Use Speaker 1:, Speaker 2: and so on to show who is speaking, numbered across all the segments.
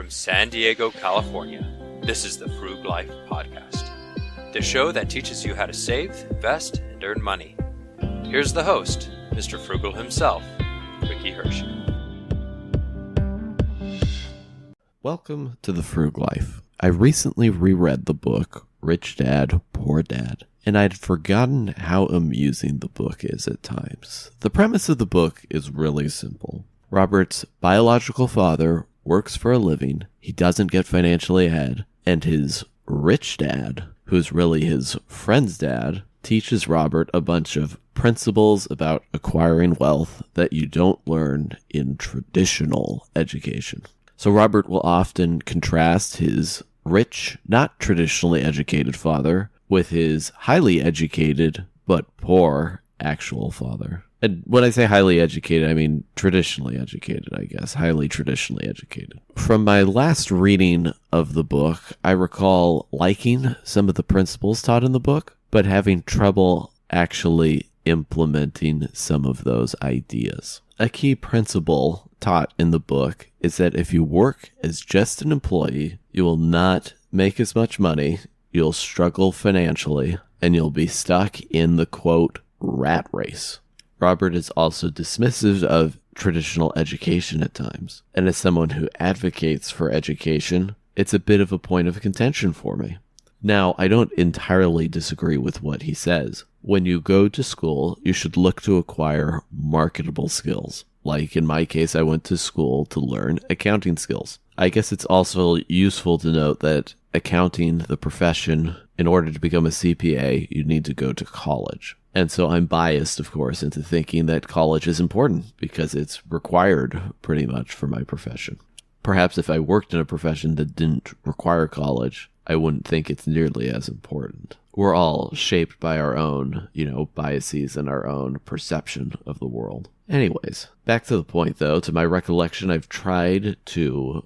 Speaker 1: From San Diego, California, this is the Frug Life Podcast, the show that teaches you how to save, invest, and earn money. Here's the host, Mr. Frugal himself, Ricky Hirsch.
Speaker 2: Welcome to the Frug Life. I recently reread the book Rich Dad, Poor Dad, and I'd forgotten how amusing the book is at times. The premise of the book is really simple. Robert's biological father works for a living, he doesn't get financially ahead, and his rich dad, who's really his friend's dad, teaches Robert a bunch of principles about acquiring wealth that you don't learn in traditional education. So Robert will often contrast his rich, not traditionally educated father with his highly educated but poor actual father. And when I say highly educated, I mean traditionally educated, I guess. Highly traditionally educated. From my last reading of the book, I recall liking some of the principles taught in the book, but having trouble actually implementing some of those ideas. A key principle taught in the book is that if you work as just an employee, you will not make as much money, you'll struggle financially, and you'll be stuck in the, quote, rat race. Robert is also dismissive of traditional education at times, and as someone who advocates for education, it's a bit of a point of contention for me. Now, I don't entirely disagree with what he says. When you go to school, you should look to acquire marketable skills. Like in my case, I went to school to learn accounting skills. I guess it's also useful to note that accounting, the profession, in order to become a CPA, you need to go to college. And so I'm biased, of course, into thinking that college is important because it's required pretty much for my profession. Perhaps if I worked in a profession that didn't require college, I wouldn't think it's nearly as important. We're all shaped by our own, biases and our own perception of the world. Anyways, back to the point though, to my recollection, I've tried to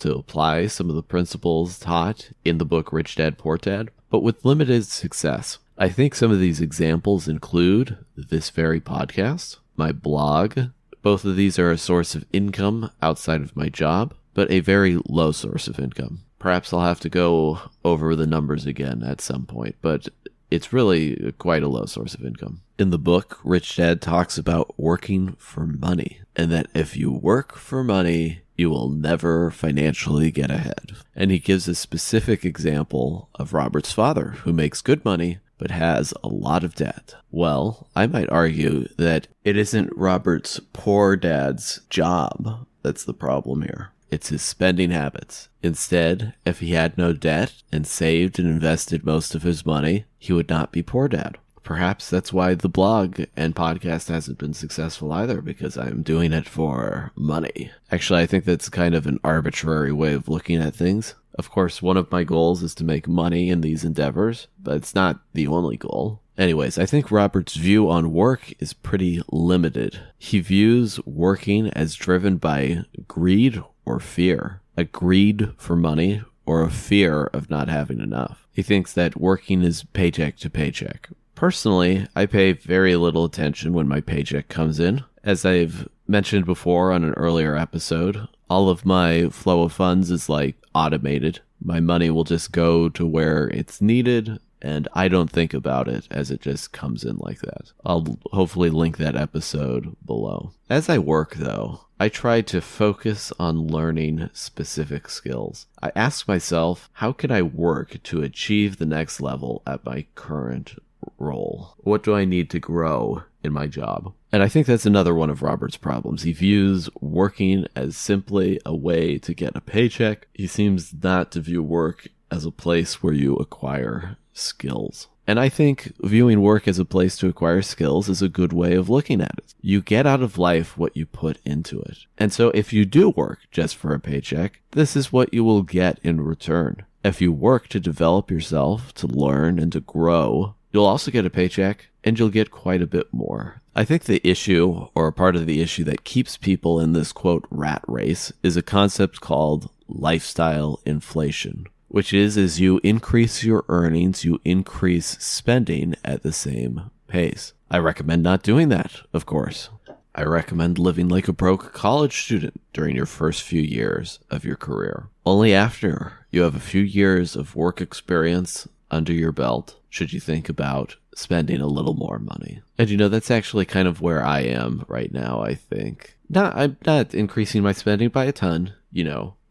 Speaker 2: apply some of the principles taught in the book Rich Dad, Poor Dad, but with limited success. I think some of these examples include this very podcast, my blog. Both of these are a source of income outside of my job, but a very low source of income. Perhaps I'll have to go over the numbers again at some point, but it's really quite a low source of income. In the book, Rich Dad talks about working for money, and that if you work for money, you will never financially get ahead. And he gives a specific example of Robert's father, who makes good money, but has a lot of debt. Well, I might argue that it isn't Robert's poor dad's job that's the problem here. It's his spending habits. Instead, if he had no debt and saved and invested most of his money, he would not be poor dad. Perhaps that's why the blog and podcast hasn't been successful either, because I'm doing it for money. Actually, I think that's kind of an arbitrary way of looking at things. Of course, one of my goals is to make money in these endeavors, but it's not the only goal. Anyways, I think Robert's view on work is pretty limited. He views working as driven by greed or fear. A greed for money or a fear of not having enough. He thinks that working is paycheck to paycheck. Personally, I pay very little attention when my paycheck comes in. As I've mentioned before on an earlier episode, all of my flow of funds is like automated. My money will just go to where it's needed, and I don't think about it as it just comes in like that. I'll hopefully link that episode below. As I work, though, I try to focus on learning specific skills. I ask myself, how can I work to achieve the next level at my current role? What do I need to grow in my job? And I think that's another one of Robert's problems. He views working as simply a way to get a paycheck. He seems not to view work as a place where you acquire skills. And I think viewing work as a place to acquire skills is a good way of looking at it. You get out of life what you put into it. And so if you do work just for a paycheck, this is what you will get in return. If you work to develop yourself, to learn, and to grow, you'll also get a paycheck, and you'll get quite a bit more. I think the issue, or a part of the issue that keeps people in this, quote, rat race, is a concept called lifestyle inflation, which is as you increase your earnings, you increase spending at the same pace. I recommend not doing that, of course. I recommend living like a broke college student during your first few years of your career. Only after you have a few years of work experience under your belt should you think about spending a little more money. And that's actually kind of where I am right now, I think. I'm not increasing my spending by a ton,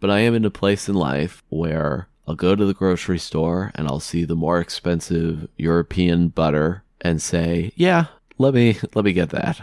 Speaker 2: but I am in a place in life where I'll go to the grocery store and I'll see the more expensive European butter and say, yeah, let me get that.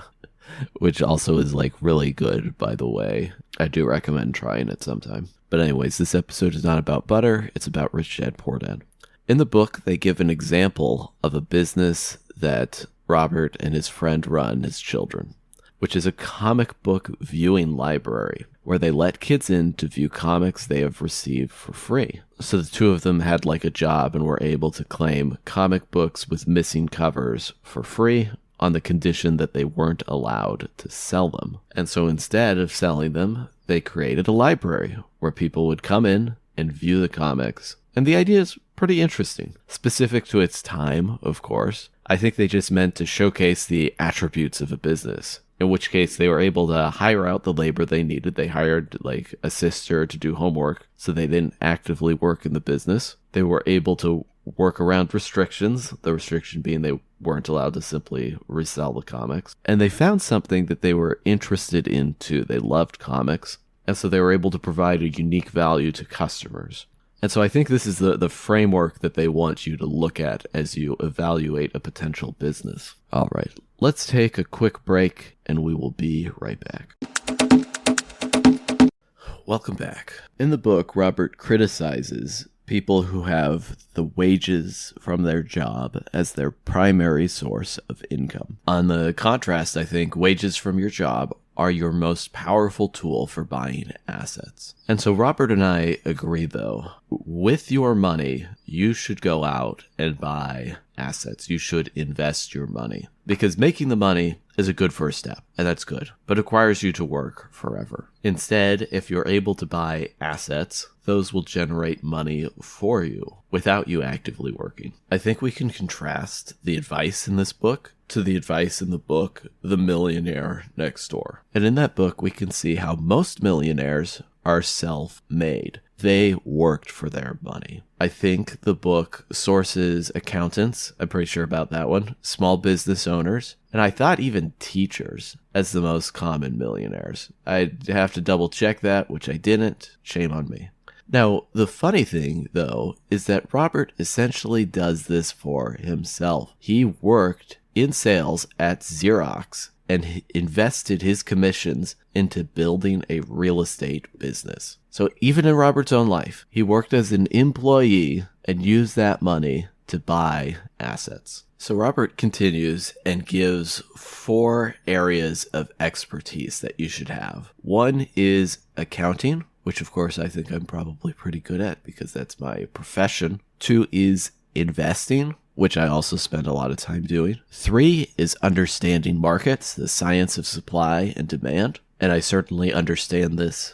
Speaker 2: Which also is really good, by the way. I do recommend trying it sometime. But anyways, this episode is not about butter, it's about Rich Dad, Poor Dad. In the book, they give an example of a business that Robert and his friend run as children, which is a comic book viewing library where they let kids in to view comics they have received for free. So the two of them had a job and were able to claim comic books with missing covers for free on the condition that they weren't allowed to sell them. And so instead of selling them, they created a library where people would come in and view the comics. And the idea is pretty interesting. Specific to its time, of course. I think they just meant to showcase the attributes of a business, in which case they were able to hire out the labor they needed. They hired a sister to do homework, so they didn't actively work in the business. They were able to work around restrictions, the restriction being they weren't allowed to simply resell the comics. And they found something that they were interested in too. They loved comics, and so they were able to provide a unique value to customers. And so I think this is the framework that they want you to look at as you evaluate a potential business. All right, let's take a quick break and we will be right back. Welcome back. In the book, Robert criticizes people who have the wages from their job as their primary source of income. On the contrast, I think wages from your job are your most powerful tool for buying assets. And so Robert and I agree, though, with your money, you should go out and buy assets. You should invest your money, because making the money is a good first step, and that's good, but it requires you to work forever. Instead, if you're able to buy assets, those will generate money for you without you actively working. I think we can contrast the advice in this book to the advice in the book, The Millionaire Next Door. And in that book, we can see how most millionaires are self-made. They worked for their money. I think the book sources accountants, I'm pretty sure about that one, small business owners, and I thought even teachers as the most common millionaires. I'd have to double check that, which I didn't. Shame on me. Now, the funny thing, though, is that Robert essentially does this for himself. He worked in sales at Xerox and invested his commissions into building a real estate business. So even in Robert's own life, he worked as an employee and used that money to buy assets. So Robert continues and gives 4 areas of expertise that you should have. One is accounting, which of course I think I'm probably pretty good at because that's my profession. 2 is investing, which I also spend a lot of time doing. 3 is understanding markets, the science of supply and demand. And I certainly understand this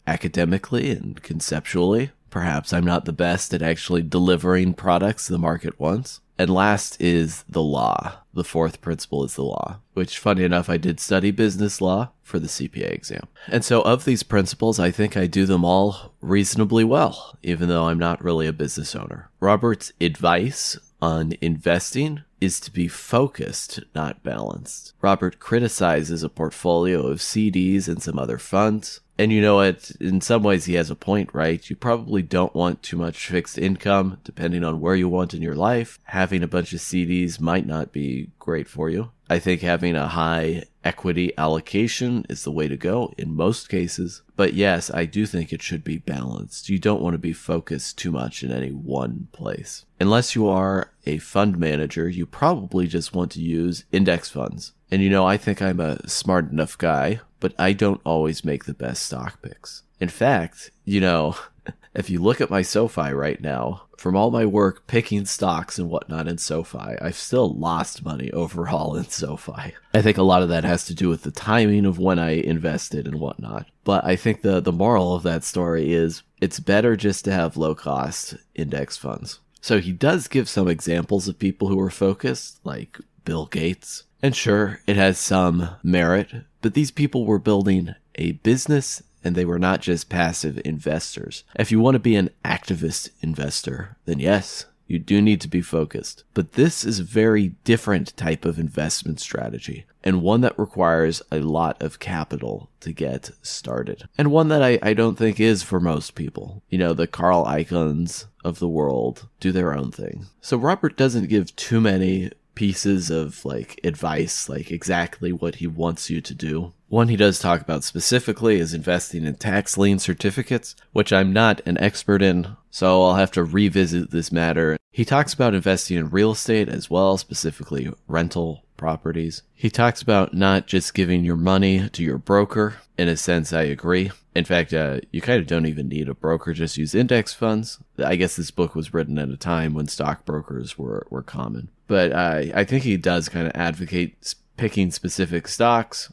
Speaker 2: academically and conceptually. Perhaps I'm not the best at actually delivering products the market wants. And last is the law. The 4th principle is the law, which, funny enough, I did study business law for the CPA exam. And so of these principles, I think I do them all reasonably well, even though I'm not really a business owner. Robert's advice on investing is to be focused, not balanced. Robert criticizes a portfolio of CDs and some other funds. And you know what? In some ways, he has a point, right? You probably don't want too much fixed income, depending on where you want in your life. Having a bunch of CDs might not be great for you. I think having a high equity allocation is the way to go in most cases. But yes, I do think it should be balanced. You don't want to be focused too much in any one place. Unless you are a fund manager, you probably just want to use index funds. And I think I'm a smart enough guy, but I don't always make the best stock picks. In fact, if you look at my SoFi right now, from all my work picking stocks and whatnot in SoFi, I've still lost money overall in SoFi. I think a lot of that has to do with the timing of when I invested and whatnot. But I think the moral of that story is it's better just to have low-cost index funds. So he does give some examples of people who are focused, like Bill Gates. And sure, it has some merit, but these people were building a business and they were not just passive investors. If you want to be an activist investor, then yes, you do need to be focused. But this is a very different type of investment strategy, and one that requires a lot of capital to get started. And one that I don't think is for most people. You know, the Carl Icahns of the world do their own thing. So Robert doesn't give too many pieces of advice, exactly what he wants you to do. One he does talk about specifically is investing in tax lien certificates, which I'm not an expert in, so I'll have to revisit this matter. He talks about investing in real estate as well, specifically rental properties. He talks about not just giving your money to your broker. In a sense, I agree. In fact, you kind of don't even need a broker, just use index funds. I guess this book was written at a time when stockbrokers were common. But I think he does kind of advocate picking specific stocks,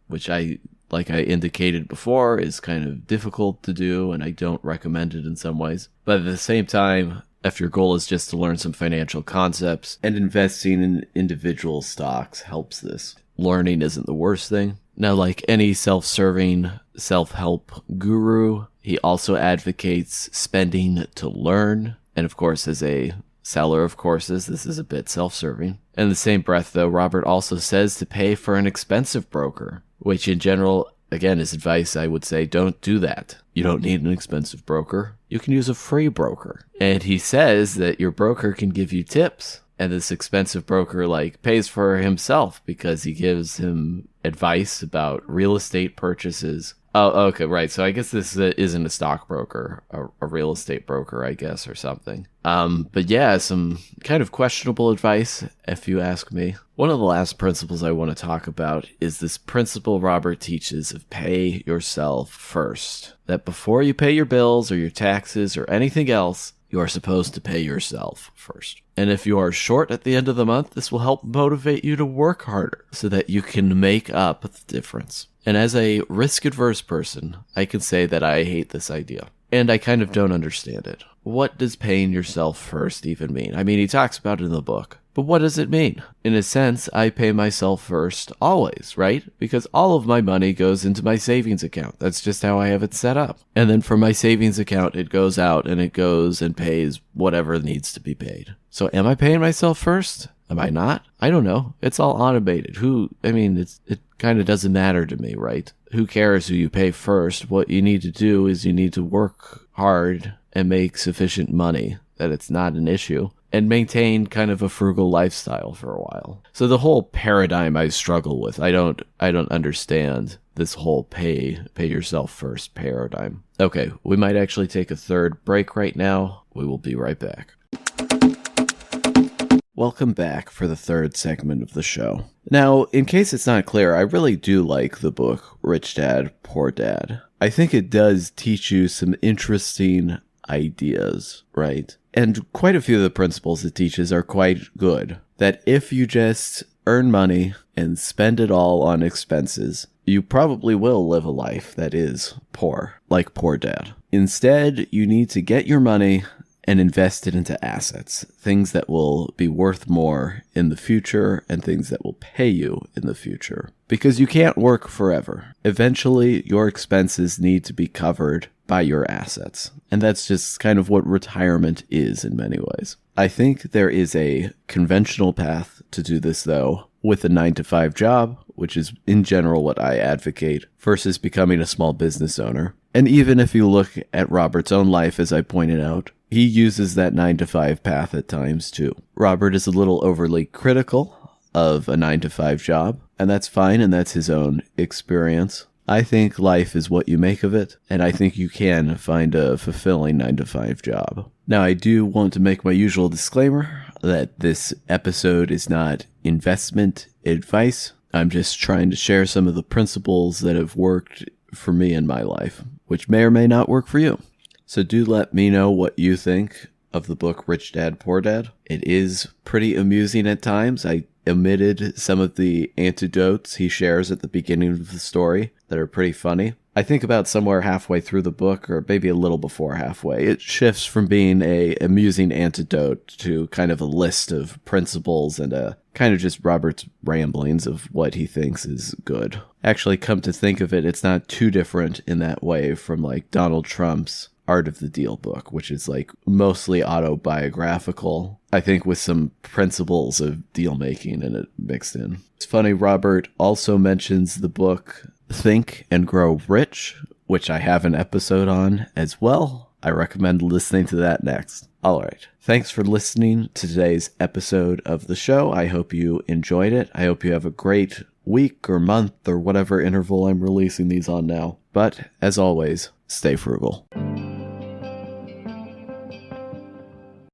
Speaker 2: which like I indicated before, is kind of difficult to do, and I don't recommend it in some ways. But at the same time, if your goal is just to learn some financial concepts, and investing in individual stocks helps this. Learning isn't the worst thing. Now, like any self-serving self-help guru, he also advocates spending to learn. And of course, as a seller of courses, this is a bit self-serving. In the same breath, though, Robert also says to pay for an expensive broker, which in general, again, is advice I would say don't do that. You don't need an expensive broker. You can use a free broker. And he says that your broker can give you tips, and this expensive broker pays for himself because he gives him advice about real estate purchases. Oh, okay, right. So I guess this isn't a stockbroker, a real estate broker, I guess, or something. But yeah, some kind of questionable advice, if you ask me. One of the last principles I want to talk about is this principle Robert teaches of pay yourself first. That before you pay your bills or your taxes or anything else, you are supposed to pay yourself first. And if you are short at the end of the month, this will help motivate you to work harder so that you can make up the difference. And as a risk-averse person, I can say that I hate this idea. And I kind of don't understand it. What does paying yourself first even mean? I mean, he talks about it in the book. But what does it mean? In a sense, I pay myself first always, right? Because all of my money goes into my savings account. That's just how I have it set up. And then from my savings account, it goes out and it goes and pays whatever needs to be paid. So am I paying myself first? Am I not? I don't know. It's all automated. It kind of doesn't matter to me, right? Who cares who you pay first? What you need to do is you need to work hard and make sufficient money that it's not an issue, and maintain kind of a frugal lifestyle for a while. So the whole paradigm I struggle with. I don't understand this whole pay yourself first paradigm. Okay, we might actually take a third break right now. We will be right back. Welcome back for the third segment of the show. Now, in case it's not clear, I really do like the book Rich Dad, Poor Dad. I think it does teach you some interesting ideas, right? And quite a few of the principles it teaches are quite good. That if you just earn money and spend it all on expenses, you probably will live a life that is poor, like Poor Dad. Instead, you need to get your money and invest it into assets, things that will be worth more in the future and things that will pay you in the future. Because you can't work forever. Eventually, your expenses need to be covered by your assets. And that's just kind of what retirement is in many ways. I think there is a conventional path to do this, though, with a 9-to-5 job, which is in general what I advocate, versus becoming a small business owner. And even if you look at Robert's own life, as I pointed out, he uses that 9-to-5 path at times too. Robert is a little overly critical of a 9-to-5 job, and that's fine, and that's his own experience. I think life is what you make of it, and I think you can find a fulfilling 9-to-5 job. Now, I do want to make my usual disclaimer that this episode is not investment advice. I'm just trying to share some of the principles that have worked for me in my life, which may or may not work for you. So do let me know what you think of the book Rich Dad, Poor Dad. It is pretty amusing at times. I omitted some of the anecdotes he shares at the beginning of the story that are pretty funny. I think about somewhere halfway through the book, or maybe a little before halfway, it shifts from being a amusing anecdote to kind of a list of principles and a kind of just Robert's ramblings of what he thinks is good. Actually, come to think of it, it's not too different in that way from like Donald Trump's Art of the Deal book, which is like mostly autobiographical, I think with some principles of deal making in it mixed in. It's funny, Robert also mentions the book Think and Grow Rich, which I have an episode on as well. I recommend listening to that next. All right. Thanks for listening to today's episode of the show. I hope you enjoyed it. I hope you have a great week or month or whatever interval I'm releasing these on now. But as always, stay frugal.